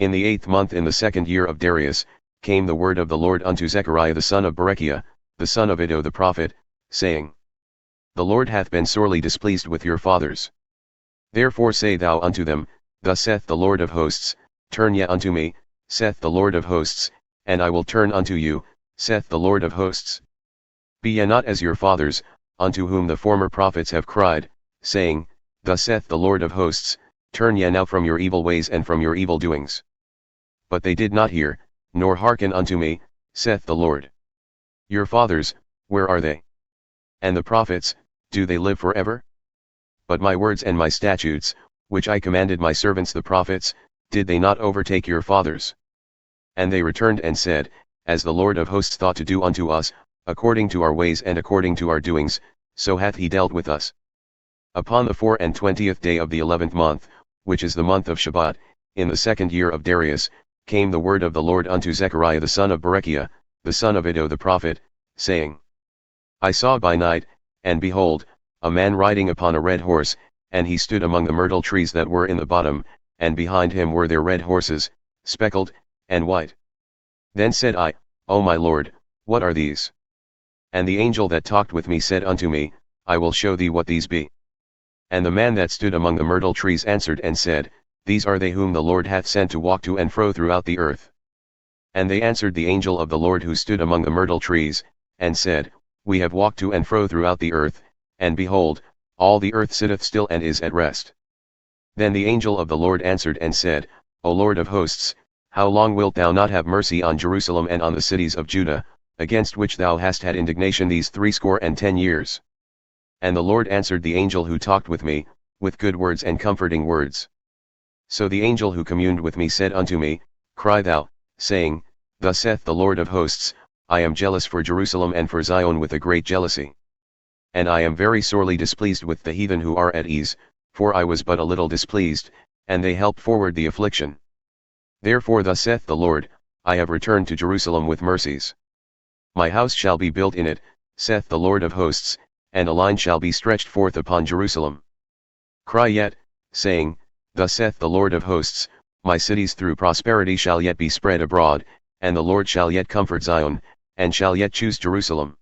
In the 8th month in the 2nd year of Darius, came the word of the Lord unto Zechariah the son of Berechiah, the son of Iddo the prophet, saying, The Lord hath been sorely displeased with your fathers. Therefore say thou unto them, Thus saith the Lord of hosts, Turn ye unto me, saith the Lord of hosts, and I will turn unto you, saith the Lord of hosts. Be ye not as your fathers, unto whom the former prophets have cried, saying, Thus saith the Lord of hosts, Turn ye now from your evil ways and from your evil doings. But they did not hear, nor hearken unto me, saith the Lord. Your fathers, where are they? And the prophets, do they live forever? But my words and my statutes, which I commanded my servants the prophets, did they not overtake your fathers? And they returned and said, As the Lord of hosts thought to do unto us, according to our ways and according to our doings, so hath he dealt with us. Upon the 24th day of the 11th month, which is the month of Shabbat, in the 2nd year of Darius, came the word of the Lord unto Zechariah the son of Berechiah, the son of Iddo the prophet, saying, I saw by night, and behold, a man riding upon a red horse, and he stood among the myrtle trees that were in the bottom, and behind him were their red horses, speckled, and white. Then said I, O my Lord, what are these? And the angel that talked with me said unto me, I will show thee what these be. And the man that stood among the myrtle trees answered and said, These are they whom the Lord hath sent to walk to and fro throughout the earth. And they answered the angel of the Lord who stood among the myrtle trees, and said, We have walked to and fro throughout the earth, and behold, all the earth sitteth still and is at rest. Then the angel of the Lord answered and said, O Lord of hosts, how long wilt thou not have mercy on Jerusalem and on the cities of Judah, against which thou hast had indignation these 60 years? And the Lord answered the angel who talked with me, with good words and comforting words. So the angel who communed with me said unto me, Cry thou, saying, Thus saith the Lord of hosts, I am jealous for Jerusalem and for Zion with a great jealousy. And I am very sorely displeased with the heathen who are at ease, for I was but a little displeased, and they helped forward the affliction. Therefore thus saith the Lord, I have returned to Jerusalem with mercies. My house shall be built in it, saith the Lord of hosts, and a line shall be stretched forth upon Jerusalem. Cry yet, saying, Thus saith the Lord of hosts, My cities through prosperity shall yet be spread abroad, and the Lord shall yet comfort Zion, and shall yet choose Jerusalem.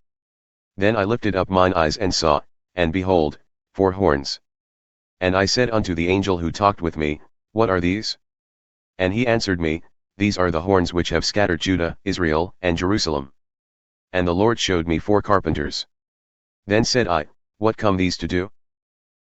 Then I lifted up mine eyes and saw, and behold, 4 horns. And I said unto the angel who talked with me, What are these? And he answered me, These are the horns which have scattered Judah, Israel, and Jerusalem. And the Lord showed me 4 carpenters. Then said I, What come these to do?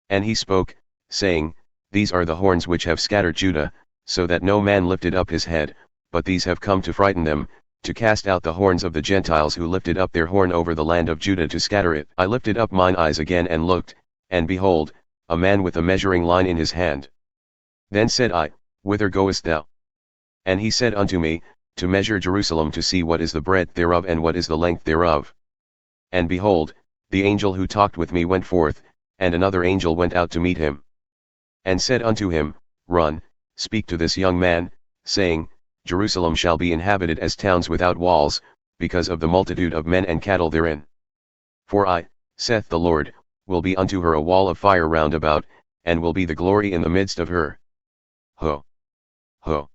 And he spoke, saying, These are the horns which have scattered Judah, so that no man lifted up his head, but these have come to frighten them, to cast out the horns of the Gentiles who lifted up their horn over the land of Judah to scatter it. I lifted up mine eyes again and looked, and behold, a man with a measuring line in his hand. Then said I, Whither goest thou? And he said unto me, To measure Jerusalem to see what is the breadth thereof and what is the length thereof. And behold, the angel who talked with me went forth, and another angel went out to meet him. And said unto him, Run, speak to this young man, saying, Jerusalem shall be inhabited as towns without walls, because of the multitude of men and cattle therein. For I, saith the Lord, will be unto her a wall of fire round about, and will be the glory in the midst of her. Ho! Ho!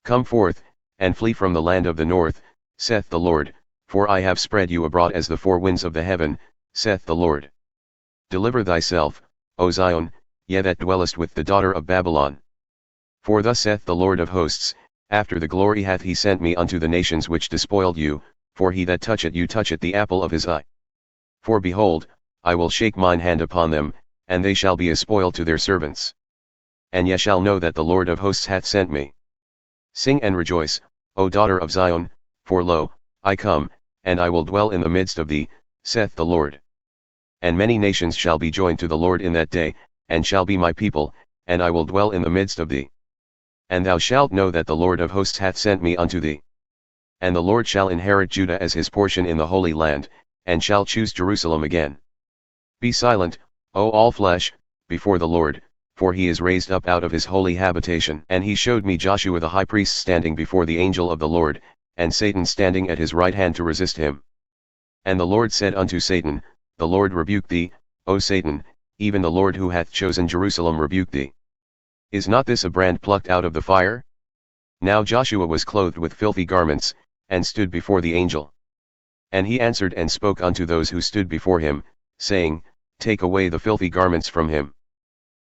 Come forth, and flee from the land of the north, saith the Lord, for I have spread you abroad as the 4 winds of the heaven, saith the Lord. Deliver thyself, O Zion, ye that dwellest with the daughter of Babylon. For thus saith the Lord of hosts, After the glory hath he sent me unto the nations which despoiled you, for he that toucheth you toucheth the apple of his eye. For behold, I will shake mine hand upon them, and they shall be a spoil to their servants. And ye shall know that the Lord of hosts hath sent me. Sing and rejoice, O daughter of Zion, for lo, I come, and I will dwell in the midst of thee, saith the Lord. And many nations shall be joined to the Lord in that day, and shall be my people, and I will dwell in the midst of thee. And thou shalt know that the Lord of hosts hath sent me unto thee. And the Lord shall inherit Judah as his portion in the Holy Land, and shall choose Jerusalem again. Be silent, O all flesh, before the Lord, for he is raised up out of his holy habitation. And he showed me Joshua the high priest standing before the angel of the Lord, and Satan standing at his right hand to resist him. And the Lord said unto Satan, The Lord rebuke thee, O Satan, even the Lord who hath chosen Jerusalem rebuke thee. Is not this a brand plucked out of the fire? Now Joshua was clothed with filthy garments, and stood before the angel. And he answered and spoke unto those who stood before him, saying, Take away the filthy garments from him.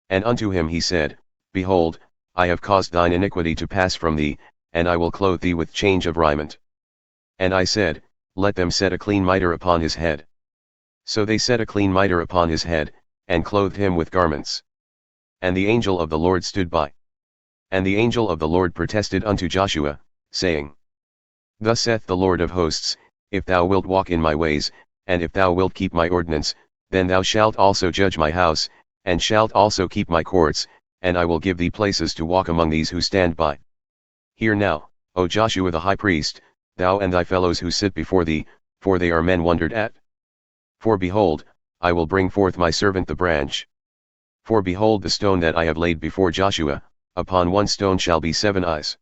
And unto him he said, Behold, I have caused thine iniquity to pass from thee, and I will clothe thee with change of raiment. And I said, Let them set a clean mitre upon his head. So they set a clean mitre upon his head, and clothed him with garments. And the angel of the Lord stood by. And the angel of the Lord protested unto Joshua, saying, Thus saith the Lord of hosts, If thou wilt walk in my ways, and if thou wilt keep my ordinance, then thou shalt also judge my house, and shalt also keep my courts, and I will give thee places to walk among these who stand by. Hear now, O Joshua the high priest, thou and thy fellows who sit before thee, for they are men wondered at. For behold, I will bring forth my servant the branch. For behold the stone that I have laid before Joshua, upon one stone shall be 7 eyes.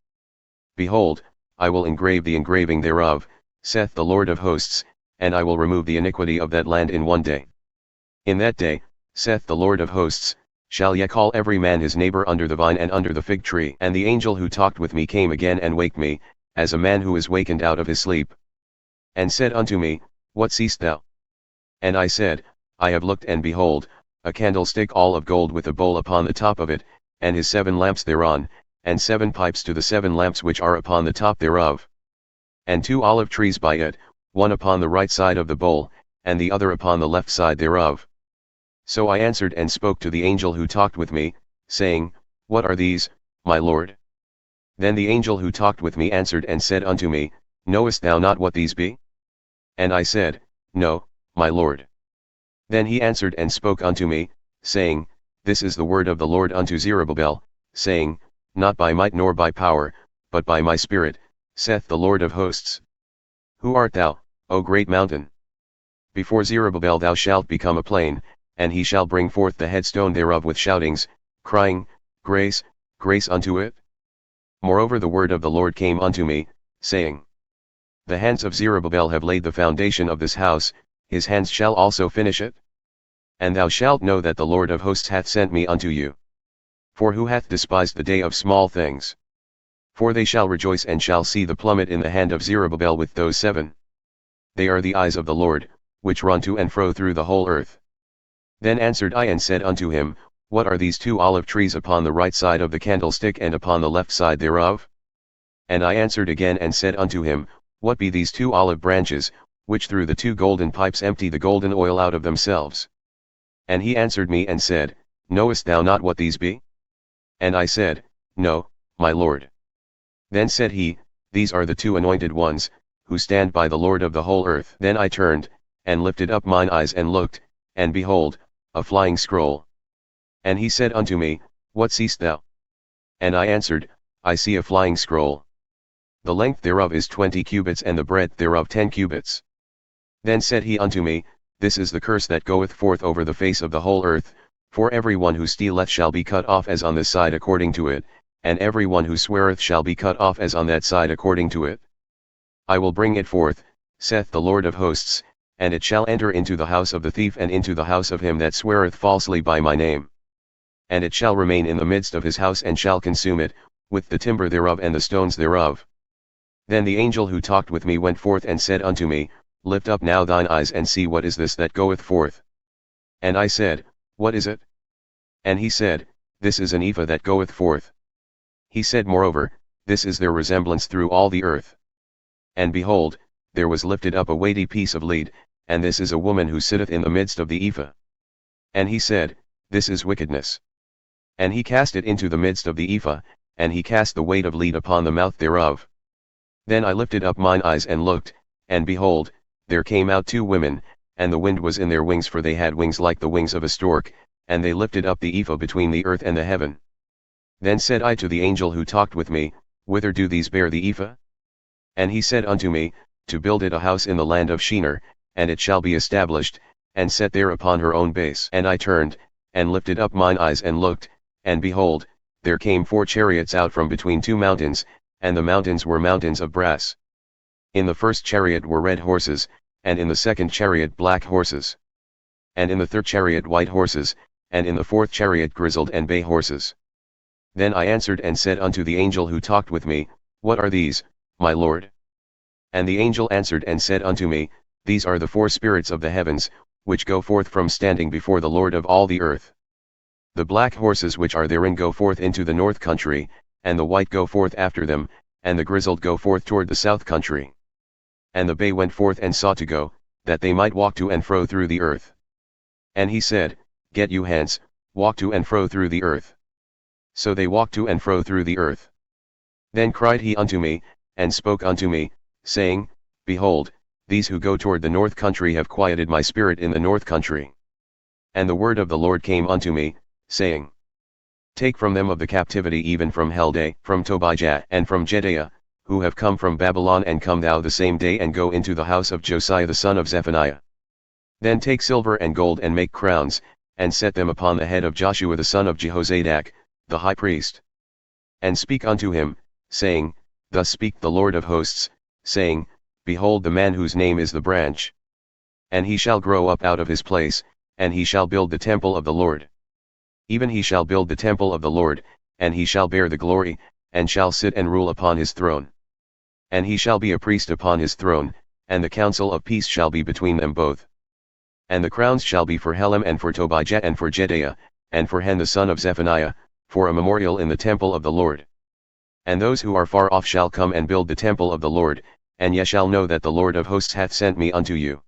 Behold, I will engrave the engraving thereof, saith the Lord of hosts, and I will remove the iniquity of that land in one day. In that day, saith the Lord of hosts, shall ye call every man his neighbor under the vine and under the fig tree. And the angel who talked with me came again and waked me, as a man who is wakened out of his sleep. And said unto me, What seest thou? And I said, I have looked and behold, a candlestick all of gold with a bowl upon the top of it, and his 7 lamps thereon, and 7 pipes to the 7 lamps which are upon the top thereof. And 2 olive trees by it, one upon the right side of the bowl, and the other upon the left side thereof. So I answered and spoke to the angel who talked with me, saying, What are these, my Lord? Then the angel who talked with me answered and said unto me, Knowest thou not what these be? And I said, No, my Lord. Then he answered and spoke unto me, saying, This is the word of the Lord unto Zerubbabel, saying, Not by might nor by power, but by my spirit, saith the Lord of hosts. Who art thou, O great mountain? Before Zerubbabel thou shalt become a plain, and he shall bring forth the headstone thereof with shoutings, crying, Grace, grace unto it. Moreover the word of the Lord came unto me, saying, The hands of Zerubbabel have laid the foundation of this house, his hands shall also finish it. And thou shalt know that the Lord of hosts hath sent me unto you. For who hath despised the day of small things? For they shall rejoice and shall see the plummet in the hand of Zerubbabel with those 7. They are the eyes of the Lord, which run to and fro through the whole earth. Then answered I and said unto him, What are these 2 olive trees upon the right side of the candlestick and upon the left side thereof? And I answered again and said unto him, What be these 2 olive branches, which through the 2 golden pipes empty the golden oil out of themselves? And he answered me and said, Knowest thou not what these be? And I said, No, my Lord. Then said he, These are the 2 anointed ones, who stand by the Lord of the whole earth. Then I turned, and lifted up mine eyes and looked, and behold, a flying scroll. And he said unto me, What seest thou? And I answered, I see a flying scroll. The length thereof is 20 cubits and the breadth thereof 10 cubits. Then said he unto me, This is the curse that goeth forth over the face of the whole earth, for every one who stealeth shall be cut off as on this side according to it, and every one who sweareth shall be cut off as on that side according to it. I will bring it forth, saith the Lord of hosts, and it shall enter into the house of the thief and into the house of him that sweareth falsely by my name. And it shall remain in the midst of his house and shall consume it, with the timber thereof and the stones thereof. Then the angel who talked with me went forth and said unto me, Lift up now thine eyes and see what is this that goeth forth. And I said, What is it? And he said, This is an ephah that goeth forth. He said moreover, This is their resemblance through all the earth. And behold, there was lifted up a weighty piece of lead, and this is a woman who sitteth in the midst of the ephah. And he said, This is wickedness. And he cast it into the midst of the ephah, and he cast the weight of lead upon the mouth thereof. Then I lifted up mine eyes and looked, and behold, there came out 2 women, and the wind was in their wings, for they had wings like the wings of a stork, and they lifted up the ephah between the earth and the heaven. Then said I to the angel who talked with me, Whither do these bear the ephah? And he said unto me, To build it a house in the land of Shinar, and it shall be established, and set there upon her own base. And I turned, and lifted up mine eyes and looked, and behold, there came 4 chariots out from between 2 mountains, and the mountains were mountains of brass. In the first chariot were red horses, and in the second chariot black horses. And in the third chariot white horses, and in the fourth chariot grizzled and bay horses. Then I answered and said unto the angel who talked with me, What are these, my Lord? And the angel answered and said unto me, These are the 4 spirits of the heavens, which go forth from standing before the Lord of all the earth. The black horses which are therein go forth into the north country, and the white go forth after them, and the grizzled go forth toward the south country. And the bay went forth and sought to go, that they might walk to and fro through the earth. And he said, Get you hence, walk to and fro through the earth. So they walked to and fro through the earth. Then cried he unto me, and spoke unto me, saying, Behold, these who go toward the north country have quieted my spirit in the north country. And the word of the Lord came unto me, saying, Take from them of the captivity even from Heldah, from Tobijah and from Jedaiah, who have come from Babylon, and come thou the same day and go into the house of Josiah the son of Zephaniah. Then take silver and gold and make crowns, and set them upon the head of Joshua the son of Jehozadak, the high priest. And speak unto him, saying, Thus speak the Lord of hosts, saying, Behold the man whose name is the branch. And he shall grow up out of his place, and he shall build the temple of the Lord. Even he shall build the temple of the Lord, and he shall bear the glory, and shall sit and rule upon his throne. And he shall be a priest upon his throne, and the counsel of peace shall be between them both. And the crowns shall be for Helem and for Tobijah and for Jedaiah, and for Hen the son of Zephaniah, for a memorial in the temple of the Lord. And those who are far off shall come and build the temple of the Lord, and ye shall know that the Lord of hosts hath sent me unto you.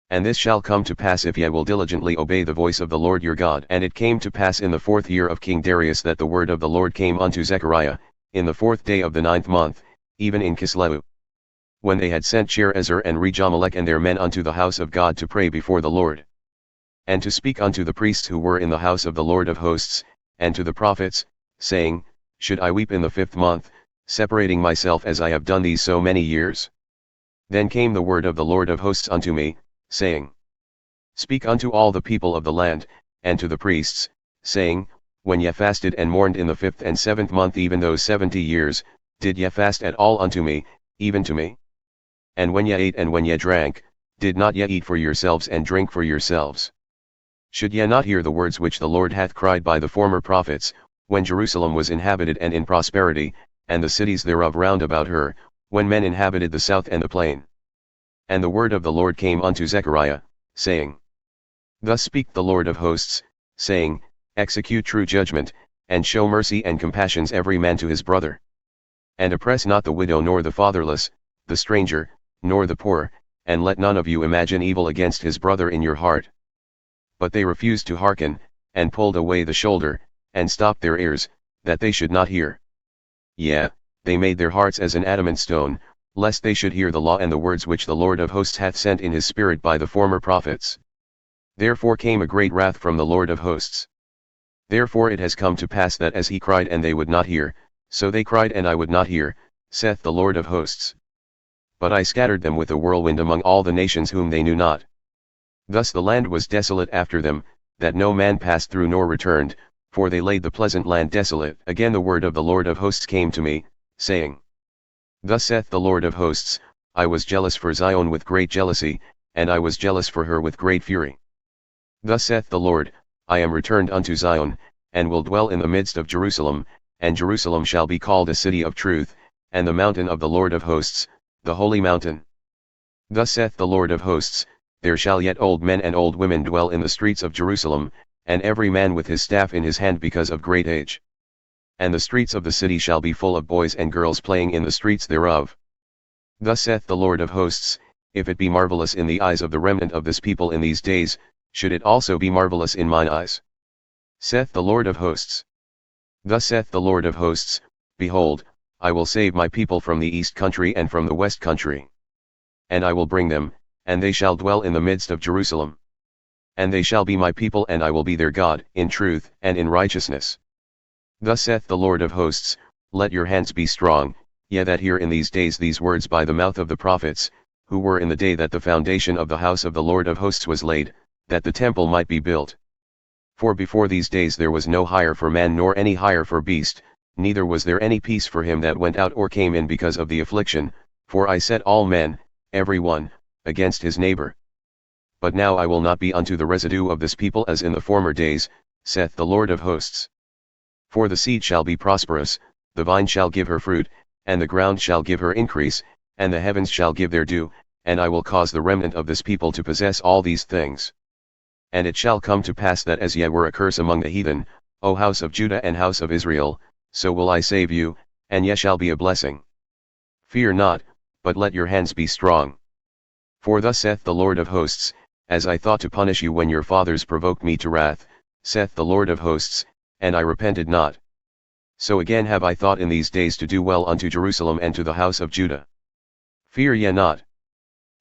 And this shall come to pass if ye will diligently obey the voice of the Lord your God. And it came to pass in the 4th year of King Darius that the word of the Lord came unto Zechariah, in the 4th day of the 9th month, even in Kislevu. When they had sent Sherezer and Rejamelech and their men unto the house of God to pray before the Lord, and to speak unto the priests who were in the house of the Lord of hosts, and to the prophets, saying, Should I weep in the 5th month, separating myself as I have done these so many years? Then came the word of the Lord of hosts unto me, saying, Speak unto all the people of the land, and to the priests, saying, When ye fasted and mourned in the 5th and 7th month, even those 70 years, did ye fast at all unto me, even to me? And when ye ate and when ye drank, did not ye eat for yourselves and drink for yourselves? Should ye not hear the words which the Lord hath cried by the former prophets, when Jerusalem was inhabited and in prosperity, and the cities thereof round about her, when men inhabited the south and the plain? And the word of the Lord came unto Zechariah, saying, Thus speak the Lord of hosts, saying, Execute true judgment, and show mercy and compassions every man to his brother. And oppress not the widow nor the fatherless, the stranger, nor the poor, and let none of you imagine evil against his brother in your heart. But they refused to hearken, and pulled away the shoulder, and stopped their ears, that they should not hear. Yea, they made their hearts as an adamant stone, lest they should hear the law and the words which the Lord of hosts hath sent in his spirit by the former prophets. Therefore came a great wrath from the Lord of hosts. Therefore it has come to pass that as he cried and they would not hear, so they cried and I would not hear, saith the Lord of hosts. But I scattered them with a whirlwind among all the nations whom they knew not. Thus the land was desolate after them, that no man passed through nor returned, for they laid the pleasant land desolate. Again the word of the Lord of hosts came to me, saying, Thus saith the Lord of hosts, I was jealous for Zion with great jealousy, and I was jealous for her with great fury. Thus saith the Lord, I am returned unto Zion, and will dwell in the midst of Jerusalem, and Jerusalem shall be called a city of truth, and the mountain of the Lord of hosts, the holy mountain. Thus saith the Lord of hosts, there shall yet old men and old women dwell in the streets of Jerusalem, and every man with his staff in his hand because of great age. And the streets of the city shall be full of boys and girls playing in the streets thereof. Thus saith the Lord of hosts, if it be marvelous in the eyes of the remnant of this people in these days, should it also be marvelous in mine eyes? Saith the Lord of hosts. Thus saith the Lord of hosts, Behold, I will save my people from the east country and from the west country. And I will bring them, and they shall dwell in the midst of Jerusalem. And they shall be my people, and I will be their God, in truth and in righteousness. Thus saith the Lord of hosts, Let your hands be strong, ye that hear in these days these words by the mouth of the prophets, who were in the day that the foundation of the house of the Lord of hosts was laid, that the temple might be built. For before these days there was no hire for man nor any hire for beast, neither was there any peace for him that went out or came in because of the affliction, for I set all men, every one, against his neighbor. But now I will not be unto the residue of this people as in the former days, saith the Lord of hosts. For the seed shall be prosperous, the vine shall give her fruit, and the ground shall give her increase, and the heavens shall give their dew, and I will cause the remnant of this people to possess all these things. And it shall come to pass that as ye were a curse among the heathen, O house of Judah and house of Israel, so will I save you, and ye shall be a blessing. Fear not, but let your hands be strong. For thus saith the Lord of hosts, as I thought to punish you when your fathers provoked me to wrath, saith the Lord of hosts, and I repented not. So again have I thought in these days to do well unto Jerusalem and to the house of Judah. Fear ye not.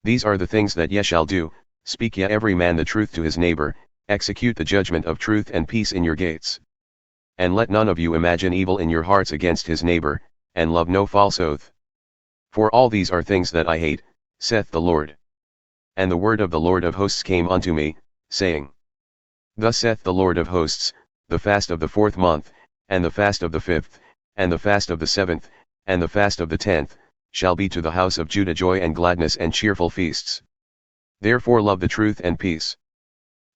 These are the things that ye shall do, speak ye every man the truth to his neighbor, execute the judgment of truth and peace in your gates. And let none of you imagine evil in your hearts against his neighbor, and love no false oath. For all these are things that I hate, saith the Lord. And the word of the Lord of hosts came unto me, saying, Thus saith the Lord of hosts, the fast of the 4th month, and the fast of the 5th, and the fast of the 7th, and the fast of the 10th, shall be to the house of Judah joy and gladness and cheerful feasts. Therefore love the truth and peace.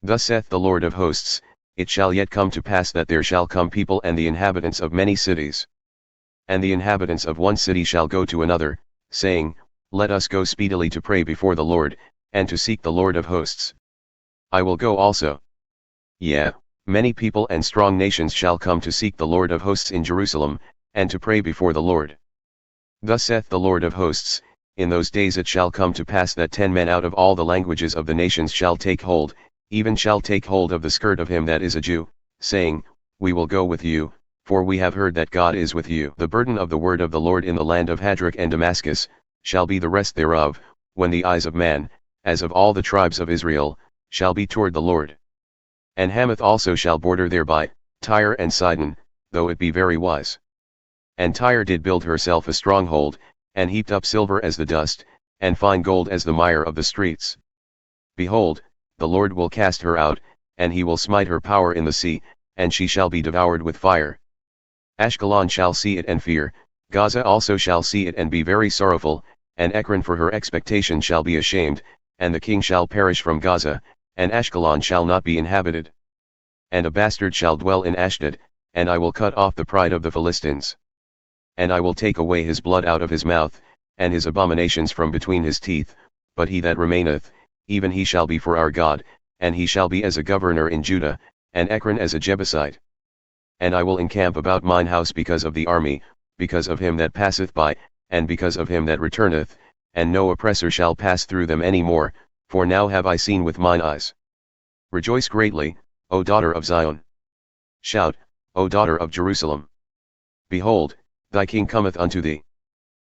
Thus saith the Lord of hosts, it shall yet come to pass that there shall come people and the inhabitants of many cities. And the inhabitants of one city shall go to another, saying, Let us go speedily to pray before the Lord, and to seek the Lord of hosts. I will go also. Yea, many people and strong nations shall come to seek the Lord of hosts in Jerusalem, and to pray before the Lord. Thus saith the Lord of hosts, in those days it shall come to pass that 10 men out of all the languages of the nations shall take hold, even shall take hold of the skirt of him that is a Jew, saying, We will go with you, for we have heard that God is with you. The burden of the word of the Lord in the land of Hadrach and Damascus, shall be the rest thereof, when the eyes of man, as of all the tribes of Israel, shall be toward the Lord. And Hamath also shall border thereby, Tyre and Sidon, though it be very wise. And Tyre did build herself a stronghold, and heaped up silver as the dust, and fine gold as the mire of the streets. Behold, the Lord will cast her out, and he will smite her power in the sea, and she shall be devoured with fire. Ashkelon shall see it and fear, Gaza also shall see it and be very sorrowful, and Ekron for her expectation shall be ashamed, and the king shall perish from Gaza, and Ashkelon shall not be inhabited. And a bastard shall dwell in Ashdod, and I will cut off the pride of the Philistines. And I will take away his blood out of his mouth, and his abominations from between his teeth, but he that remaineth, even he shall be for our God, and he shall be as a governor in Judah, and Ekron as a Jebusite. And I will encamp about mine house because of the army, because of him that passeth by, and because of him that returneth, and no oppressor shall pass through them any more, for now have I seen with mine eyes. Rejoice greatly, O daughter of Zion. Shout, O daughter of Jerusalem. Behold, thy king cometh unto thee.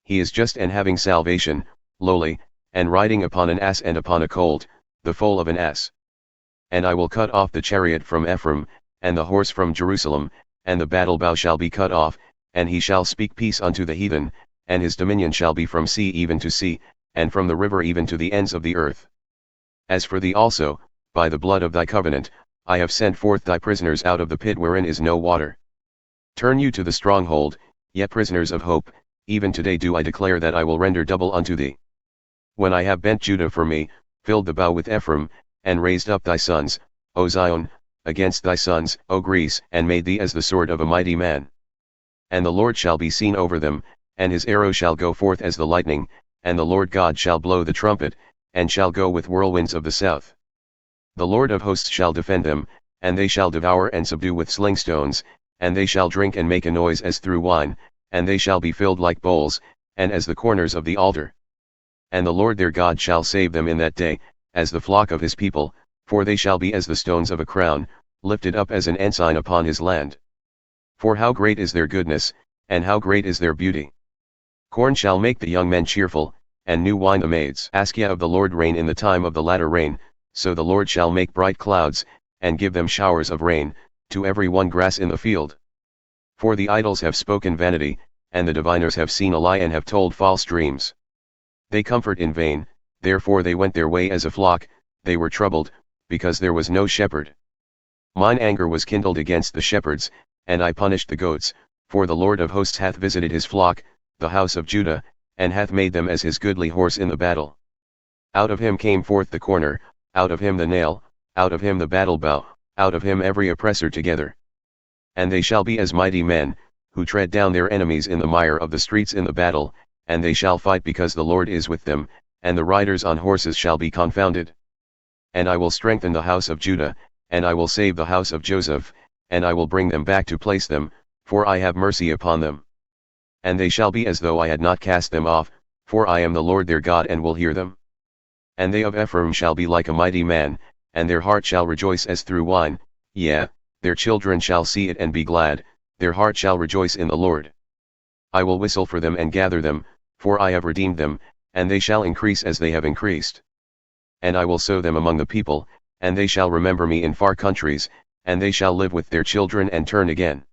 He is just and having salvation, lowly, and riding upon an ass and upon a colt, the foal of an ass. And I will cut off the chariot from Ephraim, and the horse from Jerusalem, and the battle bow shall be cut off, and he shall speak peace unto the heathen, and his dominion shall be from sea even to sea, and from the river even to the ends of the earth. As for thee also, by the blood of thy covenant, I have sent forth thy prisoners out of the pit wherein is no water. Turn you to the stronghold, ye prisoners of hope, even today do I declare that I will render double unto thee. When I have bent Judah for me, filled the bow with Ephraim, and raised up thy sons, O Zion, against thy sons, O Greece, and made thee as the sword of a mighty man. And the Lord shall be seen over them, and his arrow shall go forth as the lightning, and the Lord God shall blow the trumpet, and shall go with whirlwinds of the south. The Lord of hosts shall defend them, and they shall devour and subdue with slingstones, and they shall drink and make a noise as through wine, and they shall be filled like bowls, and as the corners of the altar. And the Lord their God shall save them in that day, as the flock of his people, for they shall be as the stones of a crown, lifted up as an ensign upon his land. For how great is their goodness, and how great is their beauty! Corn shall make the young men cheerful, and new wine the maids. Ask ye of the Lord rain in the time of the latter rain, so the Lord shall make bright clouds, and give them showers of rain, to every one grass in the field. For the idols have spoken vanity, and the diviners have seen a lie and have told false dreams. They comfort in vain, therefore they went their way as a flock, they were troubled, because there was no shepherd. Mine anger was kindled against the shepherds, and I punished the goats, for the Lord of hosts hath visited his flock, the house of Judah, and hath made them as his goodly horse in the battle. Out of him came forth the corner, out of him the nail, out of him the battle bow, out of him every oppressor together. And they shall be as mighty men, who tread down their enemies in the mire of the streets in the battle, and they shall fight because the Lord is with them, and the riders on horses shall be confounded. And I will strengthen the house of Judah, and I will save the house of Joseph, and I will bring them back to place them, for I have mercy upon them. And they shall be as though I had not cast them off, for I am the Lord their God and will hear them. And they of Ephraim shall be like a mighty man, and their heart shall rejoice as through wine, yea, their children shall see it and be glad, their heart shall rejoice in the Lord. I will whistle for them and gather them, for I have redeemed them, and they shall increase as they have increased. And I will sow them among the people, and they shall remember me in far countries, and they shall live with their children and turn again.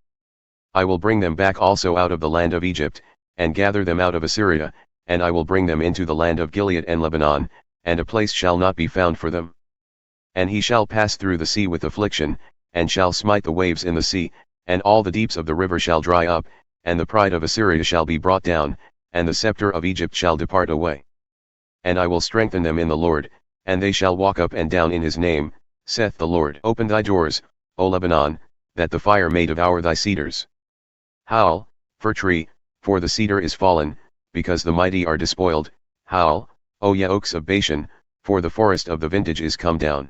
I will bring them back also out of the land of Egypt, and gather them out of Assyria, and I will bring them into the land of Gilead and Lebanon, and a place shall not be found for them. And he shall pass through the sea with affliction, and shall smite the waves in the sea, and all the deeps of the river shall dry up, and the pride of Assyria shall be brought down, and the scepter of Egypt shall depart away. And I will strengthen them in the Lord, and they shall walk up and down in his name, saith the Lord. Open thy doors, O Lebanon, that the fire may devour thy cedars. Howl, fir tree, for the cedar is fallen, because the mighty are despoiled. Howl, O ye oaks of Bashan, for the forest of the vintage is come down.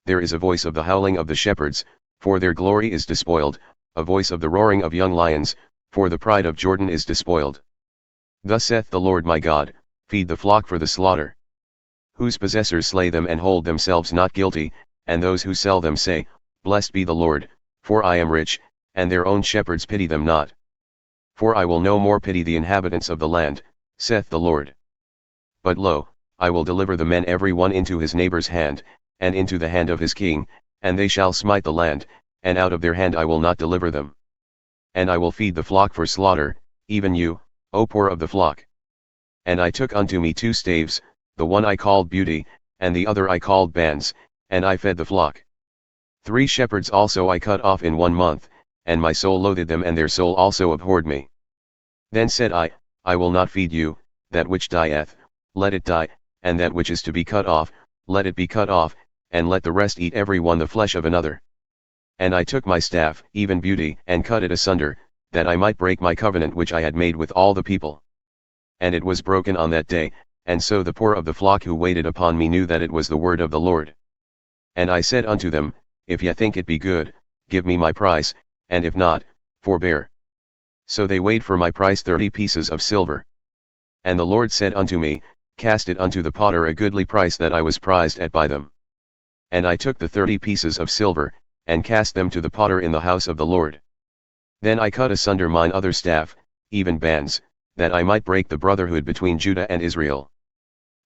There is a voice of the howling of the shepherds, for their glory is despoiled, a voice of the roaring of young lions, for the pride of Jordan is despoiled. Thus saith the Lord my God, feed the flock for the slaughter. Whose possessors slay them and hold themselves not guilty, and those who sell them say, Blessed be the Lord, for I am rich, and their own shepherds pity them not. For I will no more pity the inhabitants of the land, saith the Lord. But lo, I will deliver the men every one into his neighbor's hand, and into the hand of his king, and they shall smite the land, and out of their hand I will not deliver them. And I will feed the flock for slaughter, even you, O poor of the flock. And I took unto me 2 staves, the one I called Beauty, and the other I called Bands, and I fed the flock. 3 shepherds also I cut off in 1 month, and my soul loathed them and their soul also abhorred me. Then said I will not feed you, that which dieth, let it die, and that which is to be cut off, let it be cut off, and let the rest eat every one the flesh of another. And I took my staff, even Beauty, and cut it asunder, that I might break my covenant which I had made with all the people. And it was broken on that day, and so the poor of the flock who waited upon me knew that it was the word of the Lord. And I said unto them, If ye think it be good, give me my price, and if not, forbear. So they weighed for my price 30 pieces of silver. And the Lord said unto me, Cast it unto the potter a goodly price that I was prized at by them. And I took the 30 pieces of silver, and cast them to the potter in the house of the Lord. Then I cut asunder mine other staff, even Bands, that I might break the brotherhood between Judah and Israel.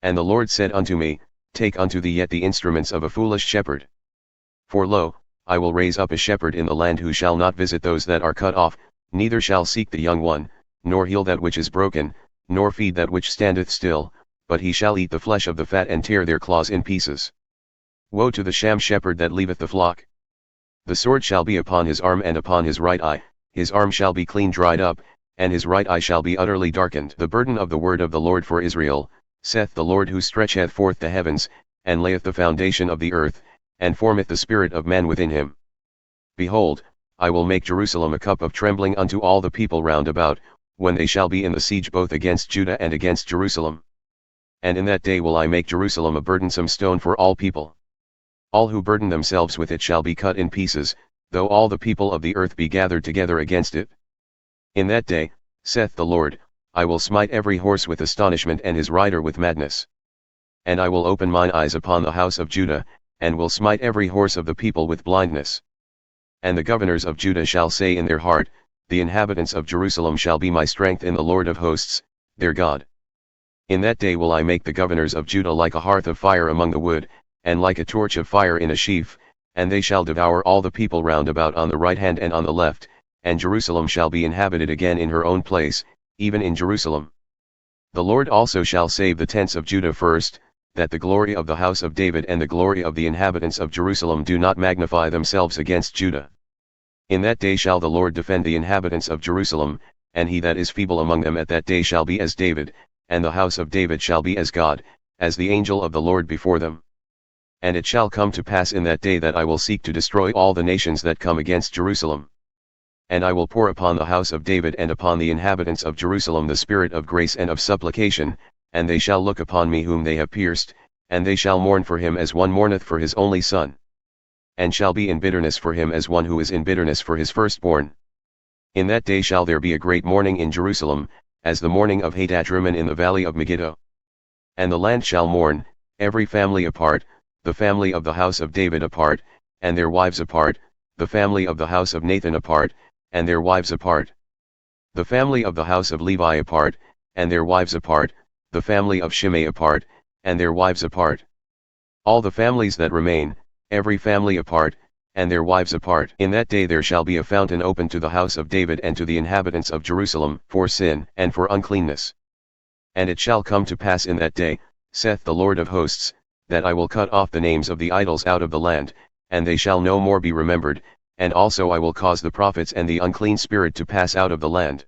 And the Lord said unto me, Take unto thee yet the instruments of a foolish shepherd. For lo, I will raise up a shepherd in the land who shall not visit those that are cut off, neither shall seek the young one, nor heal that which is broken, nor feed that which standeth still, but he shall eat the flesh of the fat and tear their claws in pieces. Woe to the sham shepherd that leaveth the flock! The sword shall be upon his arm and upon his right eye, his arm shall be clean dried up, and his right eye shall be utterly darkened. The burden of the word of the Lord for Israel, saith the Lord who stretcheth forth the heavens, and layeth the foundation of the earth, and formeth the spirit of man within him. Behold, I will make Jerusalem a cup of trembling unto all the people round about, when they shall be in the siege both against Judah and against Jerusalem. And in that day will I make Jerusalem a burdensome stone for all people. All who burden themselves with it shall be cut in pieces, though all the people of the earth be gathered together against it. In that day, saith the Lord, I will smite every horse with astonishment and his rider with madness. And I will open mine eyes upon the house of Judah, and will smite every horse of the people with blindness. And the governors of Judah shall say in their heart, The inhabitants of Jerusalem shall be my strength in the Lord of hosts, their God. In that day will I make the governors of Judah like a hearth of fire among the wood, and like a torch of fire in a sheaf, and they shall devour all the people round about on the right hand and on the left, and Jerusalem shall be inhabited again in her own place, even in Jerusalem. The Lord also shall save the tents of Judah first, that the glory of the house of David and the glory of the inhabitants of Jerusalem do not magnify themselves against Judah. In that day shall the Lord defend the inhabitants of Jerusalem, and he that is feeble among them at that day shall be as David, and the house of David shall be as God, as the angel of the Lord before them. And it shall come to pass in that day that I will seek to destroy all the nations that come against Jerusalem. And I will pour upon the house of David and upon the inhabitants of Jerusalem the spirit of grace and of supplication, and they shall look upon me whom they have pierced, and they shall mourn for him as one mourneth for his only son. And shall be in bitterness for him as one who is in bitterness for his firstborn. In that day shall there be a great mourning in Jerusalem, as the mourning of Hadad-rimmon in the valley of Megiddo. And the land shall mourn, every family apart, the family of the house of David apart, and their wives apart, the family of the house of Nathan apart, and their wives apart. The family of the house of Levi apart, and their wives apart, the family of Shimei apart, and their wives apart. All the families that remain, every family apart, and their wives apart. In that day there shall be a fountain open to the house of David and to the inhabitants of Jerusalem, for sin and for uncleanness. And it shall come to pass in that day, saith the Lord of hosts, that I will cut off the names of the idols out of the land, and they shall no more be remembered, and also I will cause the prophets and the unclean spirit to pass out of the land.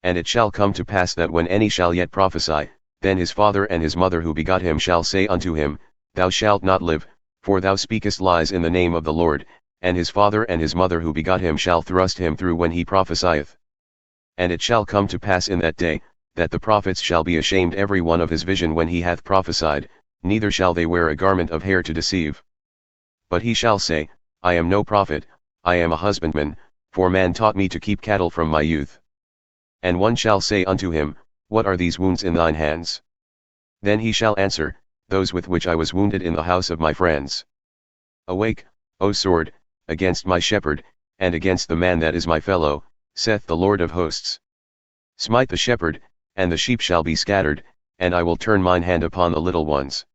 And it shall come to pass that when any shall yet prophesy, then his father and his mother who begot him shall say unto him, Thou shalt not live, for thou speakest lies in the name of the Lord, and his father and his mother who begot him shall thrust him through when he prophesieth. And it shall come to pass in that day, that the prophets shall be ashamed every one of his vision when he hath prophesied, neither shall they wear a garment of hair to deceive. But he shall say, I am no prophet, I am a husbandman, for man taught me to keep cattle from my youth. And one shall say unto him, What are these wounds in thine hands? Then he shall answer, Those with which I was wounded in the house of my friends. Awake, O sword, against my shepherd, and against the man that is my fellow, saith the Lord of hosts. Smite the shepherd, and the sheep shall be scattered, and I will turn mine hand upon the little ones.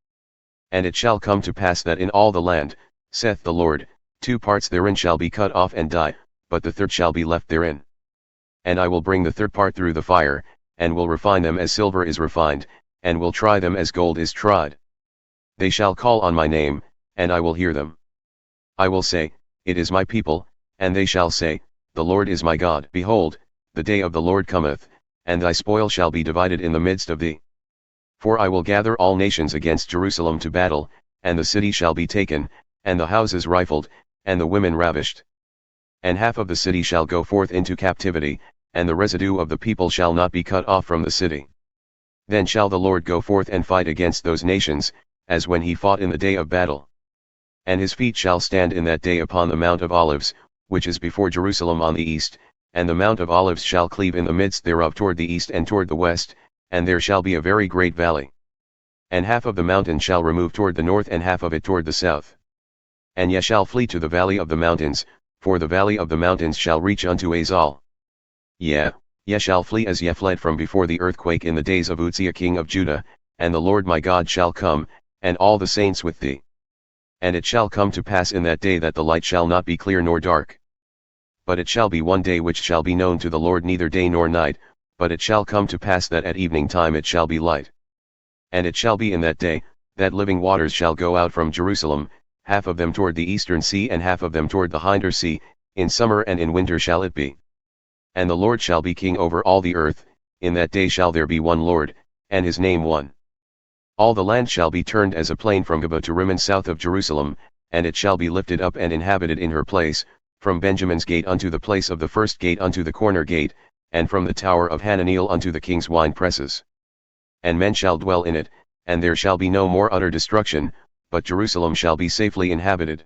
And it shall come to pass that in all the land, saith the Lord, 2 parts therein shall be cut off and die, but the third shall be left therein. And I will bring the third part through the fire, and will refine them as silver is refined, and will try them as gold is tried. They shall call on my name, and I will hear them. I will say, It is my people, and they shall say, The Lord is my God. Behold, the day of the Lord cometh, and thy spoil shall be divided in the midst of thee. For I will gather all nations against Jerusalem to battle, and the city shall be taken, and the houses rifled, and the women ravished. And half of the city shall go forth into captivity, and the residue of the people shall not be cut off from the city. Then shall the Lord go forth and fight against those nations, as when he fought in the day of battle. And his feet shall stand in that day upon the Mount of Olives, which is before Jerusalem on the east, and the Mount of Olives shall cleave in the midst thereof toward the east and toward the west, and there shall be a very great valley. And half of the mountain shall remove toward the north and half of it toward the south. And ye shall flee to the valley of the mountains, for the valley of the mountains shall reach unto Azal. Ye shall flee as ye fled from before the earthquake in the days of Uzziah king of Judah, and the Lord my God shall come, and all the saints with thee. And it shall come to pass in that day that the light shall not be clear nor dark. But it shall be one day which shall be known to the Lord neither day nor night, but it shall come to pass that at evening time it shall be light. And it shall be in that day, that living waters shall go out from Jerusalem, half of them toward the eastern sea and half of them toward the hinder sea, in summer and in winter shall it be. And the Lord shall be king over all the earth, in that day shall there be one Lord, and his name one. All the land shall be turned as a plain from Geba to Rimmon south of Jerusalem, and it shall be lifted up and inhabited in her place, from Benjamin's gate unto the place of the first gate unto the corner gate, and from the tower of Hananiel unto the king's wine presses. And men shall dwell in it, and there shall be no more utter destruction, but Jerusalem shall be safely inhabited.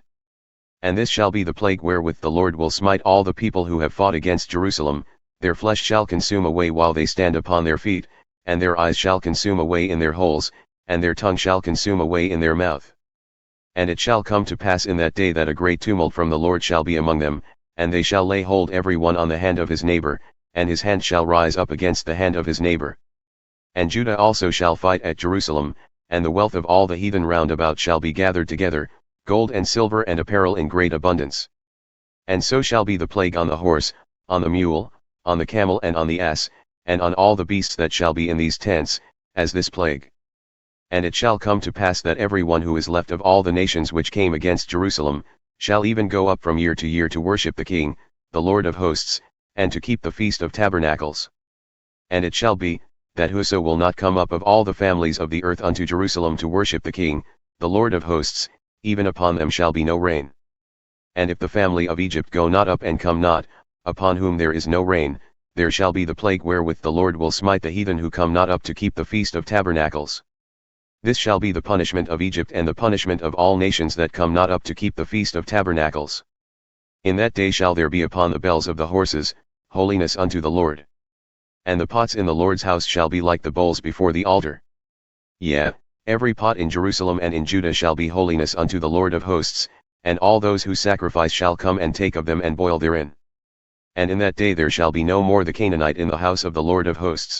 And this shall be the plague wherewith the Lord will smite all the people who have fought against Jerusalem, their flesh shall consume away while they stand upon their feet, and their eyes shall consume away in their holes, and their tongue shall consume away in their mouth. And it shall come to pass in that day that a great tumult from the Lord shall be among them, and they shall lay hold every one on the hand of his neighbor, and his hand shall rise up against the hand of his neighbor. And Judah also shall fight at Jerusalem, and the wealth of all the heathen round about shall be gathered together, gold and silver and apparel in great abundance. And so shall be the plague on the horse, on the mule, on the camel and on the ass, and on all the beasts that shall be in these tents, as this plague. And it shall come to pass that every one who is left of all the nations which came against Jerusalem, shall even go up from year to worship the King, the Lord of hosts, and to keep the Feast of Tabernacles. And it shall be, that whoso will not come up of all the families of the earth unto Jerusalem to worship the King, the Lord of hosts, even upon them shall be no rain. And if the family of Egypt go not up and come not, upon whom there is no rain, there shall be the plague wherewith the Lord will smite the heathen who come not up to keep the feast of tabernacles. This shall be the punishment of Egypt and the punishment of all nations that come not up to keep the feast of tabernacles. In that day shall there be upon the bells of the horses, holiness unto the Lord. And the pots in the Lord's house shall be like the bowls before the altar. Yea, every pot in Jerusalem and in Judah shall be holiness unto the Lord of hosts, and all those who sacrifice shall come and take of them and boil therein. And in that day there shall be no more the Canaanite in the house of the Lord of hosts.